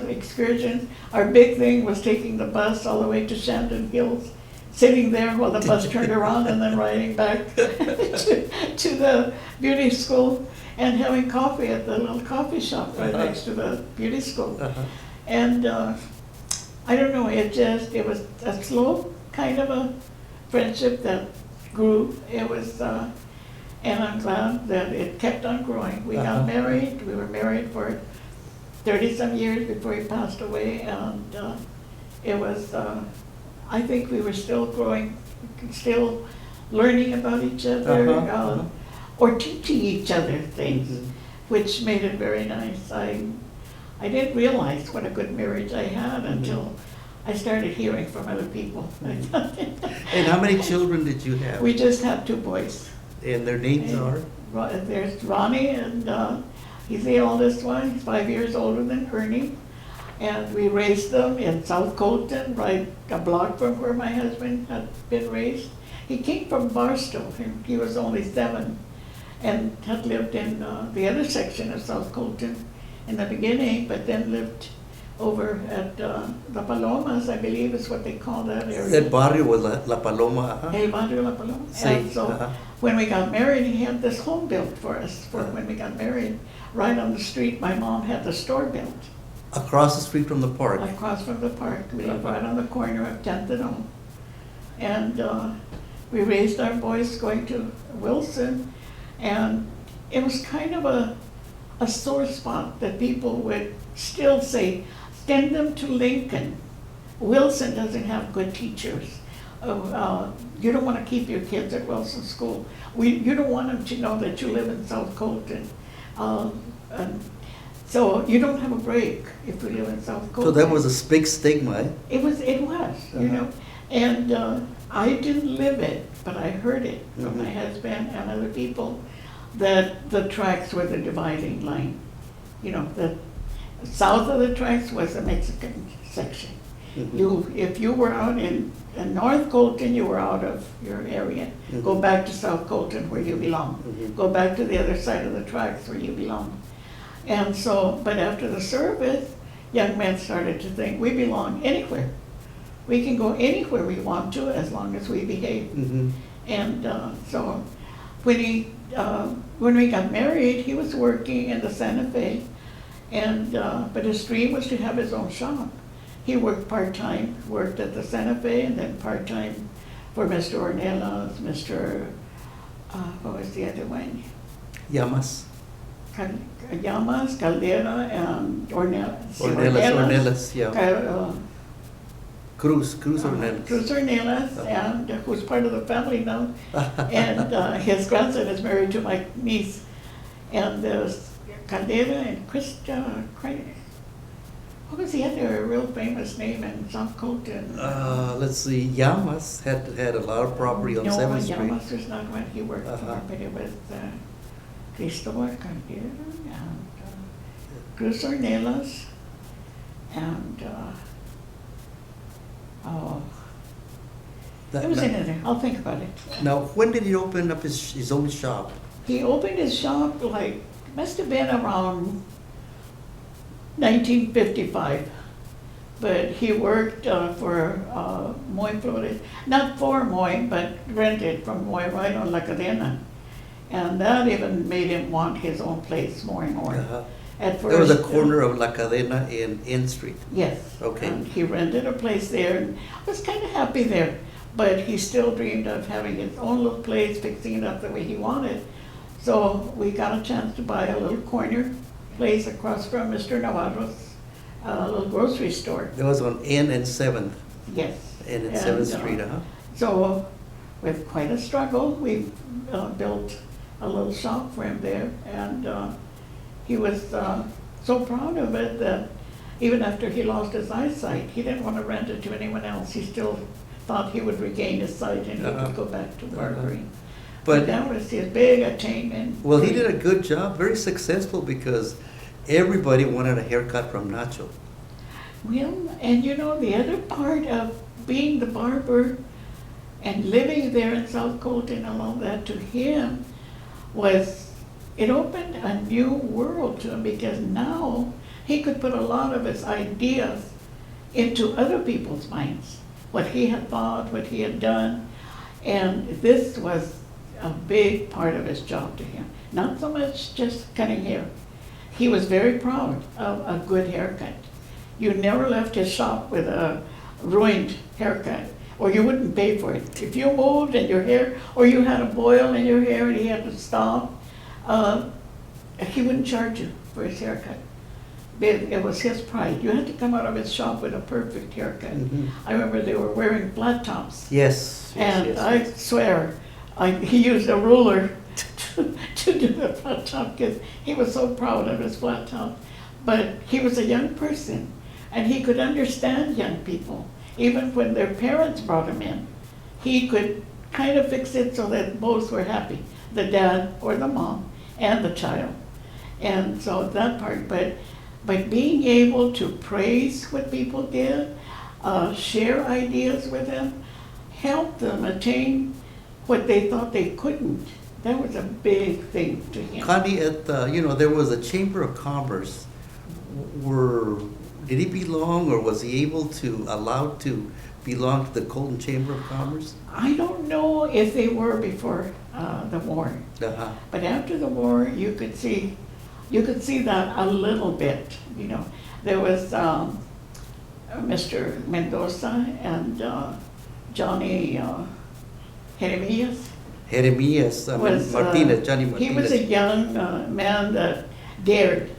excursions. Our big thing was taking the bus all the way to Shandon Hills, sitting there while the bus turned around and then riding back to the beauty school and having coffee at the little coffee shop right next to the beauty school. Uh-huh. And I don't know, it was a slow kind of a friendship that grew. It was, and I'm glad that it kept on growing. We got married, we were married for 30-some years before he passed away, and it was, I think we were still growing, still learning about each other, or teaching each other things, Mhm. which made it very nice. I didn't realize what a good marriage I had until I started hearing from other people. And how many children did you have? We just had 2 boys. And their names are? There's Ronnie, and he's the oldest one. He's 5 years older than Ernie. And we raised them in South Colton, right a block from where my husband had been raised. He came from Barstow, and he was only 7, and had lived in the other section of South Colton in the beginning, but then lived over at La Palomas, I believe is what they call that area. That barrio was La Paloma. Uh-huh. Hey, Barrio La Paloma. Sí, And so uh-huh. when we got married, he had this home built for us for when we got married. Right on the street, my mom had the store built. Across the street from the park. Across from the park. We lived right on the corner of 10th and Elm. And we raised our boys going to Wilson. And it was kind of a sore spot that people would still say, send them to Lincoln. Wilson doesn't have good teachers. You don't want to keep your kids at Wilson School. You don't want them to know that you live in South Colton. And so you don't have a break if you live in South Colton. So that was a big stigma, eh? It was, you know. And I didn't live it, but I heard it from my husband and other people that the tracks were the dividing line. You know, the south of the tracks was the Mexican section. If you were out in North Colton, you were out of your area. Go back to South Colton where you belong. Go back to the other side of the tracks where you belong. And so, but after the service, young men started to think, we belong anywhere. We can go anywhere we want to as long as we behave. And so when we got married, he was working in the Santa Fe, and but his dream was to have his own shop. He worked part-time, worked at the Santa Fe, and then part-time for Mr. Ornelas, what was the other one? Llamas. Llamas, Caldera, and Ornelas. Ornelas, yeah. Cruz Ornelas. Cruz Ornelas, and who's part of the family now. And his grandson is married to my niece. And there's Caldera and Krista, what was the other real famous name in South Colton? Let's see, Llamas had a lot of property on 7th Street. No, Llamas was not what he worked for, but it was Cristobal Caldera and Cruz Ornelas and it was in there. I'll think about it. Now, when did he open up his own shop? He opened his shop must have been around 1955, but he worked for Moy Flores, not for Moy, but rented from Moy right on La Cadena. And that even made him want his own place more and more. At first, there was a corner of La Cadena in N Street. Yes. Okay. And he rented a place there and was kind of happy there, but he still dreamed of having his own little place, fixing it up the way he wanted. So we got a chance to buy a little corner place across from Mr. Navarro's little grocery store. That was on N and 7th. Yes. N and 7th Street, So with quite a struggle, we built a little shop for him there, and he was so proud of it that even after he lost his eyesight, he didn't want to rent it to anyone else. He still thought he would regain his sight and he could go back to barbering. But that was his big attainment. Well, he did a good job, very successful, because everybody wanted a haircut from Nacho. Well, and you know, the other part of being the barber and living there in South Colton and all that, to him was, it opened a new world to him, because now he could put a lot of his ideas into other people's minds, what he had thought, what he had done, and this was a big part of his job to him. Not so much just cutting hair. He was very proud of a good haircut. You never left his shop with a ruined haircut, or you wouldn't pay for it. If you moved and your hair, or you had a boil in your hair and he had to stop, he wouldn't charge you for his haircut. It was his pride. You had to come out of his shop with a perfect haircut. I remember they were wearing flat tops. Yes. And I swear, he used a ruler to do the flat top, because he was so proud of his flat top. But he was a young person, and he could understand young people. Even when their parents brought him in, he could kind of fix it so that both were happy, the dad or the mom and the child. And so that part, but being able to praise what people did, share ideas with them, help them attain what they thought they couldn't, that was a big thing to him. Connie, there was a Chamber of Commerce. Did he belong, or was he allowed to belong to the Colton Chamber of Commerce? I don't know if they were before the war, but after the war, you could see that a little bit. You know, there was Mr. Mendoza and Johnny Jeremias. Johnny Martinez. He was a young man that dared,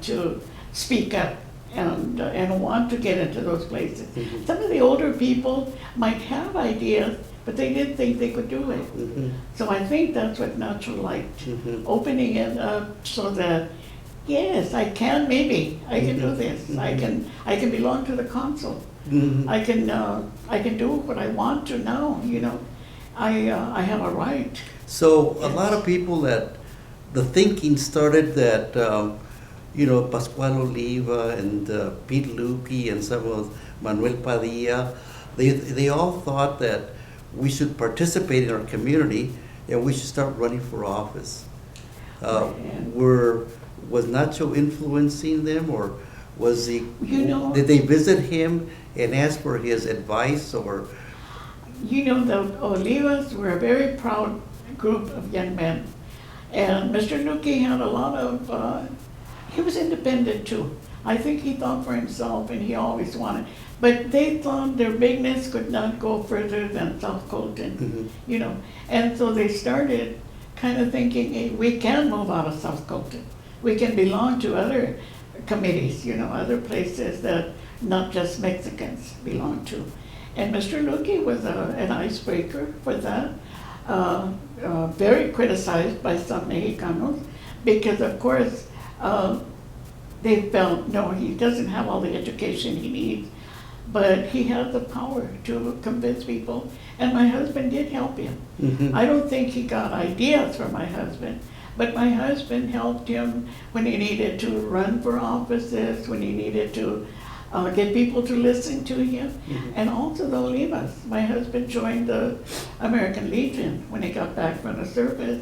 to speak up and want to get into those places. Mhm. Some of the older people might have ideas, but they didn't think they could do it. Mhm. So I think that's what Nacho liked, Mhm. opening it up so that, yes, I can, maybe, I can do Mhm. this. Mhm. I can belong to the council. Mhm. I can do what I want to now, I have a right. So a lot of people that the thinking started that Pascual Oliva and Pete Lukey and some of Manuel Padilla, they all thought that we should participate in our community and we should start running for office. And- Was Nacho influencing them, or was he? You know- Did they visit him and ask for his advice, or? The Olivas were a very proud group of young men. And Mr. Nuki had a lot of, he was independent too. I think he thought for himself and he always wanted. But they thought their bigness could not go further than South Colton, Mhm. And so they started kind of thinking, hey, we can move out of South Colton. We can belong to other committees, other places that not just Mexicans belong to. And Mr. Luque was an icebreaker for that, very criticized by some Mexicanos because, of course, they felt, no, he doesn't have all the education he needs, but he had the power to convince people, and my husband did help him. Mhm. I don't think he got ideas from my husband, but my husband helped him when he needed to run for offices, when he needed to get people to listen to him, Mhm. and also the Olivas. My husband joined the American Legion when he got back from the service.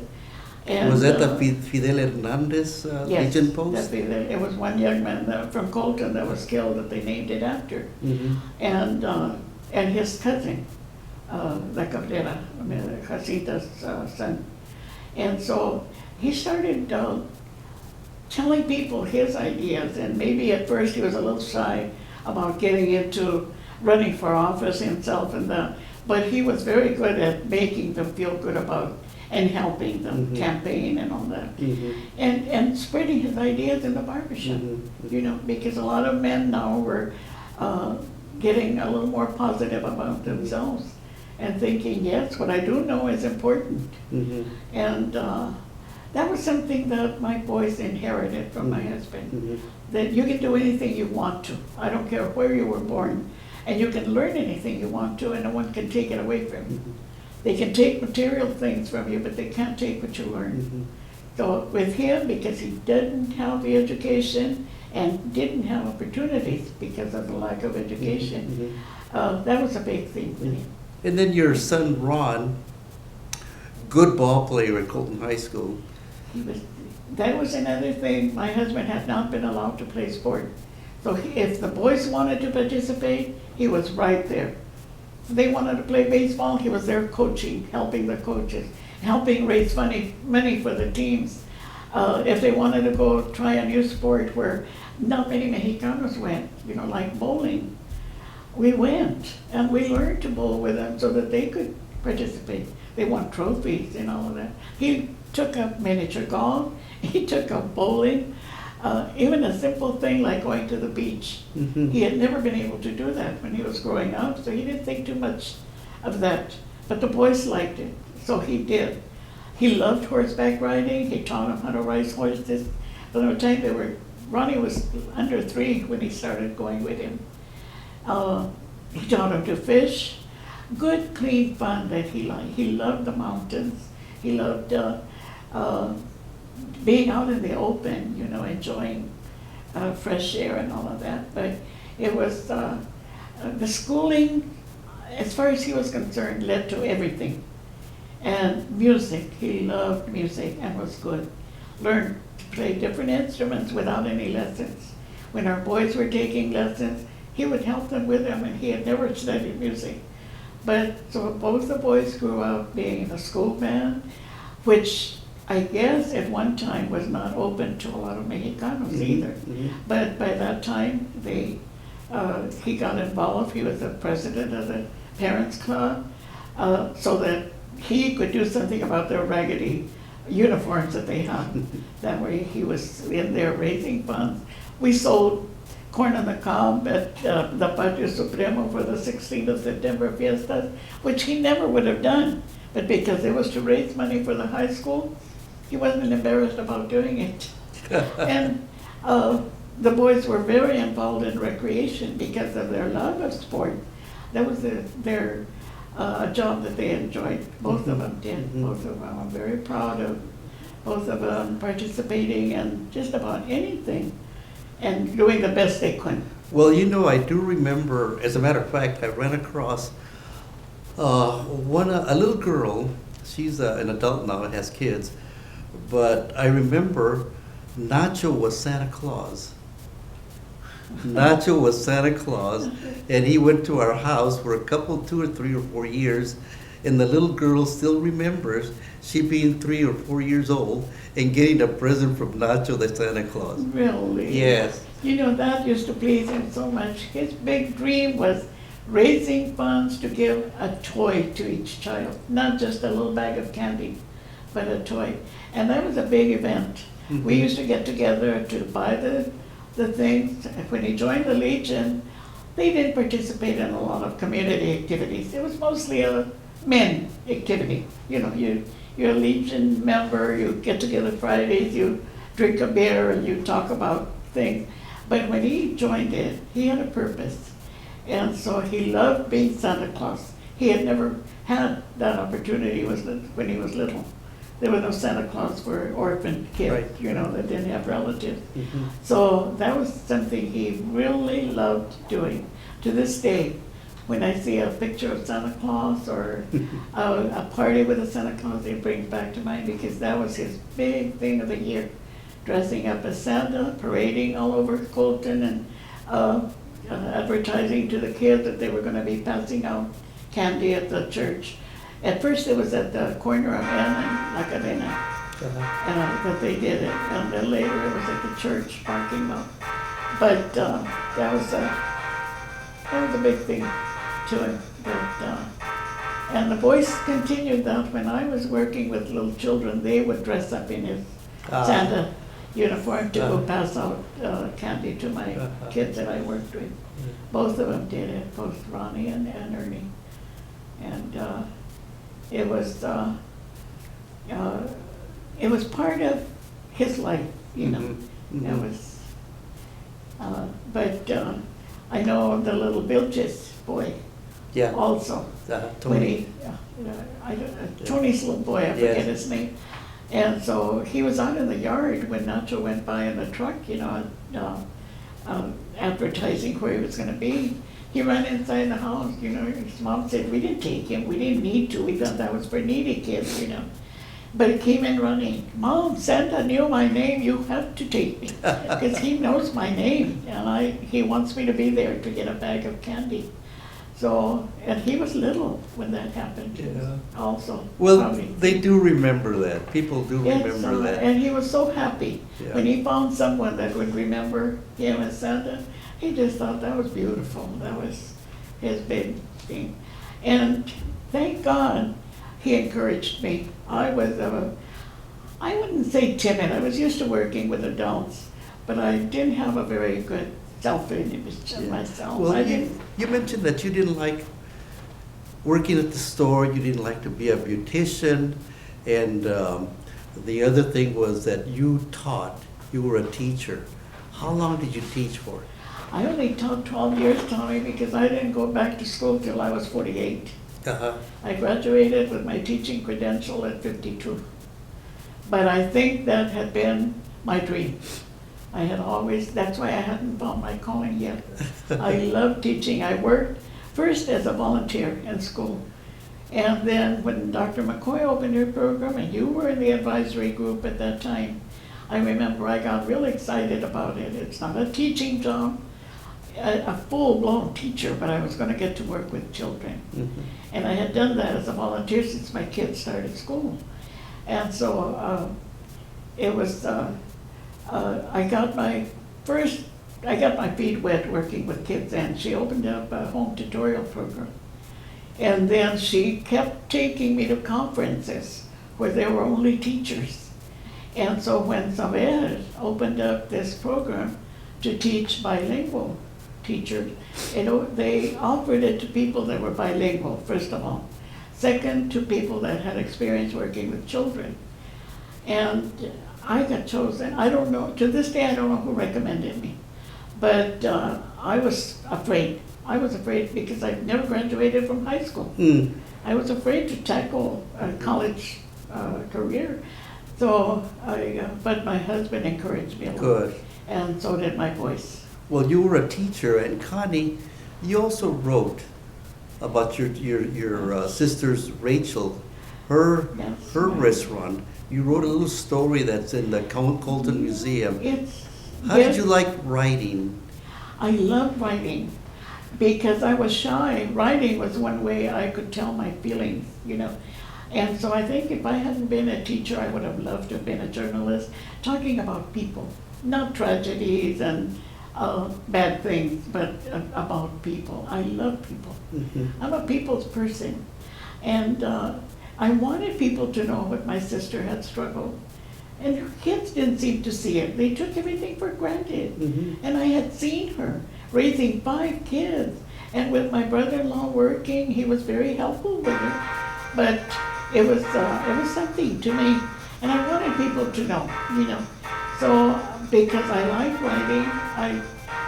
And, Was that the Fidel Hernandez yes, Legion post? it was one young man from Colton that was killed that they named it after. Mhm. And his cousin, La Cabrera, Jacinta's son. And so he started telling people his ideas, and maybe at first he was a little shy about getting into running for office himself and that, but he was very good at making them feel good about and helping them Mhm. campaign and all that. Mhm. And spreading his ideas in the barbershop, Mhm. because a lot of men now were getting a little more positive about themselves and thinking, yes, what I do know is important. Mhm. And that was something that my boys inherited from my husband, Mhm. that you can do anything you want to. I don't care where you were born, and you can learn anything you want to, and no one can take it away from you. They can take material things from you, but they can't take what you learn. Mhm. So with him, because he didn't have the education and didn't have opportunities because of the lack of education, that was a big thing for him. And then your son Ron, good ball player at Colton High School. That was another thing. My husband had not been allowed to play sport. So if the boys wanted to participate, he was right there. If they wanted to play baseball, he was there coaching, helping the coaches, helping raise money for the teams. If they wanted to go try a new sport where not many Mexicanos went, like bowling, we went and we learned to bowl with them so that they could participate. They won trophies and all of that. He took up miniature golf, he took up bowling, even a simple thing like going to the beach. Mhm. He had never been able to do that when he was growing up, so he didn't think too much of that. But the boys liked it, so he did. He loved horseback riding, he taught them how to ride horses. By the time Ronnie was under 3 when he started going with him. He taught him to fish, good, clean fun that he liked. He loved the mountains. He loved being out in the open, enjoying fresh air and all of that. But it was, the schooling, as far as he was concerned, led to everything. And music, he loved music and was good. Learned to play different instruments without any lessons. When our boys were taking lessons, he would help them with them, and he had never studied music. But so both the boys grew up being in a school band, which I guess at one time was not open to a lot of Mexicanos either. Mhm. But by that time, he got involved. He was the president of the parents club, so that he could do something about their raggedy uniforms that they had. That way he was in there raising funds. We sold corn on the cob at the Patio Supremo for the 16th of September fiestas, which he never would have done. But because it was to raise money for the high school, he wasn't embarrassed about doing it. And the boys were very involved in recreation because of their love of sport. That was their job that they enjoyed. Both of them did. Both of them. I'm very proud of both of them participating in just about anything and doing the best they could. Well, I do remember, as a matter of fact, I ran across a little girl. She's an adult now and has kids, but I remember Nacho was Santa Claus. Nacho was Santa Claus, and he went to our house for a couple, 2 or 3 or 4 years, and the little girl still remembers she being 3 or 4 years old and getting a present from Nacho the Santa Claus. Really? Yes. That used to please him so much. His big dream was raising funds to give a toy to each child, not just a little bag of candy, but a toy. And that was a big event. We used to get together to buy the things. When he joined the Legion, they didn't participate in a lot of community activities. It was mostly a men activity. You're a Legion member, you get together Fridays, you drink a beer and you talk about things. But when he joined it, he had a purpose. And so he loved being Santa Claus. He had never had that opportunity when he was little. There was no Santa Claus for orphan kids, Right. That didn't have relatives. So that was something he really loved doing. To this day, when I see a picture of Santa Claus or a party with a Santa Claus, it brings back to mind because that was his big thing of the year. Dressing up as Santa, parading all over Colton and advertising to the kids that they were going to be passing out candy at the church. At first it was at the corner of N and La Cadena that they did it, and then later it was at the church parking lot. But that was a big thing to him. And the boys continued that. When I was working with little children, they would dress up in his Santa uniform to go pass out candy to my kids that I worked with. Both of them did it, both Ronnie and Ernie. And it was part of his life, It was, but I know the little Vilches boy also. Tony. Tony's little boy, I forget Yes. his name. And so he was out in the yard when Nacho went by in the truck, advertising where he was gonna be. He ran inside the house, his mom said, we didn't take him, we didn't need to, we thought that was for needy kids, But he came in running, Mom, Santa knew my name, you have to take me. Because he knows my name, and he wants me to be there to get a bag of candy. So, and he was little when that happened also. Well, probably. they do remember that. People do remember that. And he was so happy. Yeah. When he found someone that would remember him as Santa, he just thought that was beautiful. That was his big thing. And thank God he encouraged me. I I wouldn't say timid. I was used to working with adults, but I didn't have a very good self-image of myself. Well, I didn't. you mentioned that you didn't like working at the store, you didn't like to be a beautician, and the other thing was that you taught, you were a teacher. How long did you teach for? I only taught 12 years, Tommy, because I didn't go back to school till I was 48. I graduated with my teaching credential at 52. But I think that had been my dream. I had always, that's why I hadn't found my calling yet. I loved teaching. I worked first as a volunteer in school. And then when Dr. McCoy opened her program, and you were in the advisory group at that time, I remember I got real excited about it. It's not a teaching job, a full-blown teacher, but I was going to get to work with children. And I had done that as a volunteer since my kids started school. And so it was, I got my feet wet working with kids, and she opened up a home tutorial program. And then she kept taking me to conferences where there were only teachers. And so when Saber opened up this program to teach bilingual teachers, they offered it to people that were bilingual, first of all. Second, to people that had experience working with children. And I got chosen. I don't know, to this day I don't know who recommended me. But I was afraid. I was afraid because I'd never graduated from high school. I was afraid to tackle a college career. So but my husband encouraged me a lot. Good. And so did my voice. Well, you were a teacher, and Connie, you also wrote about your sister's Rachel, her Yes. her restaurant. You wrote a little story that's in the Colton Museum. How did you like writing? I love writing because I was shy. Writing was one way I could tell my feelings, you know. And so I think if I hadn't been a teacher, I would have loved to have been a journalist, talking about people, not tragedies and bad things, but about people. I love people. I'm a people's person. And I wanted people to know what my sister had struggled. And her kids didn't seem to see it. They took everything for granted. And I had seen her raising 5 kids. And with my brother-in-law working, he was very helpful with her. But it was something to me. And I wanted people to know, you know. So because I like writing, I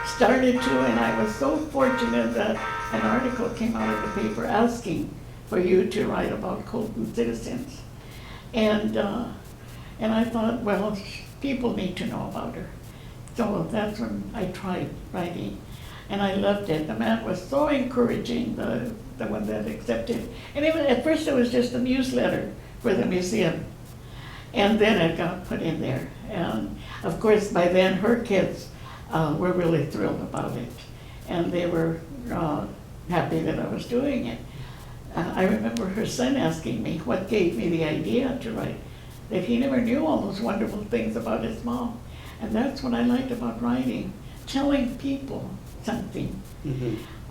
started to, and I was so fortunate that an article came out of the paper asking for you to write about Colton citizens. And I thought, well, people need to know about her. So that's when I tried writing, and I loved it. The man was so encouraging, the one that accepted. And even at first it was just a newsletter for the museum. And then it got put in there. And of course, by then her kids were really thrilled about it. And they were happy that I was doing it. I remember her son asking me what gave me the idea to write, that he never knew all those wonderful things about his mom. And that's what I liked about writing, telling people something.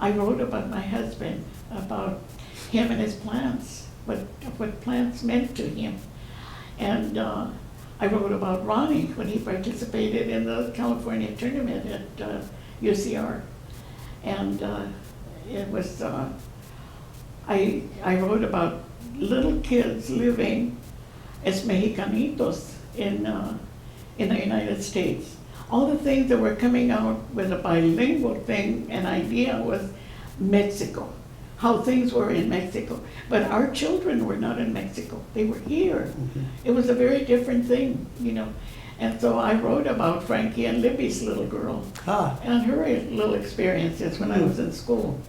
I wrote about my husband, about him and his plants, what plants meant to him. And I wrote about Ronnie when he participated in the California tournament at UCR. And it was, I wrote about little kids living as Mexicanitos in the United States. All the things that were coming out with a bilingual thing, an idea was Mexico, how things were in Mexico. But our children were not in Mexico, they were here. It was a very different thing, you know. And so I wrote about Frankie and Libby's little girl and her little experiences when I was in school.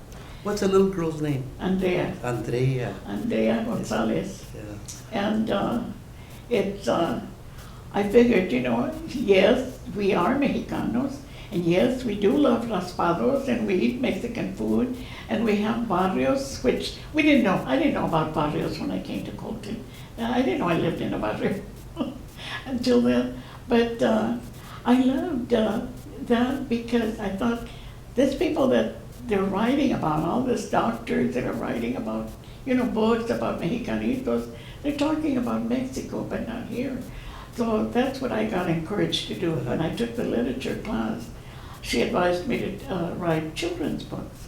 What's the little girl's name? Andrea. Andrea Gonzalez. Yeah. And it's, I figured, you know, yes, we are Mexicanos, and yes, we do love raspados, and we eat Mexican food, and we have barrios, which we didn't know. I didn't know about barrios when I came to Colton. I didn't know I lived in a barrio until then. But I loved that because I thought there's people that they're writing about, all these doctors that are writing about, you know, books about Mexicanitos. They're talking about Mexico, but not here. So that's what I got encouraged to do. When I took the literature class, she advised me to write children's books.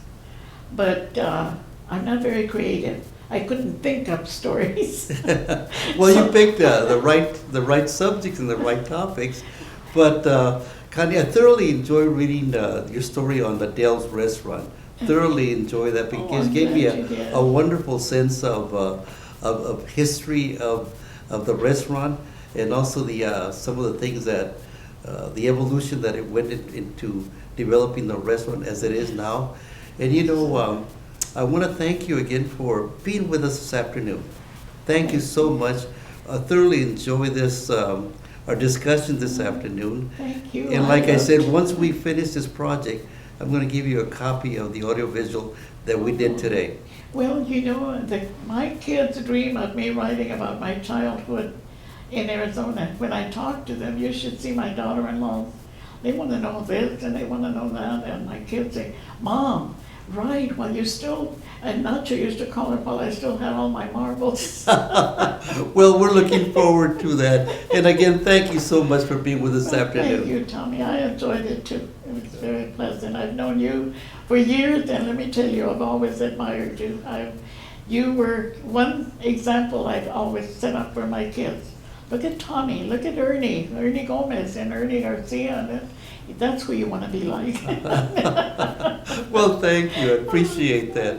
But I'm not very creative. I couldn't think up stories. Well, you picked the right subjects and the right topics. But Connie, I thoroughly enjoy reading your story on the Dale's restaurant. Thoroughly enjoy that because it gave me a wonderful sense of history of the restaurant, and also the some of the things that the evolution that it went into developing the restaurant as it is now. And you know, I want to thank you again for being with us this afternoon. Thank you so much. I thoroughly enjoy this our discussion this afternoon. Thank you. And like I said, once we finish this project, I'm going to give you a copy of the audiovisual that we did today. Well, you know, my kids dream of me writing about my childhood in Arizona. When I talk to them, you should see my daughter-in-law. They want to know this and they want to know that. And my kids say, Mom, Right, well, you still, and Nacho used to call it, well, I still had all my marbles. Well, we're looking forward to that. And again, thank you so much for being with us this afternoon. Thank you, Tommy, I enjoyed it too. It was very pleasant. I've known you for years, and let me tell you, I've always admired you. You were one example I've always set up for my kids. Look at Tommy, look at Ernie Gomez and Ernie Garcia, and that's who you want to be like. Well, thank you. I appreciate that.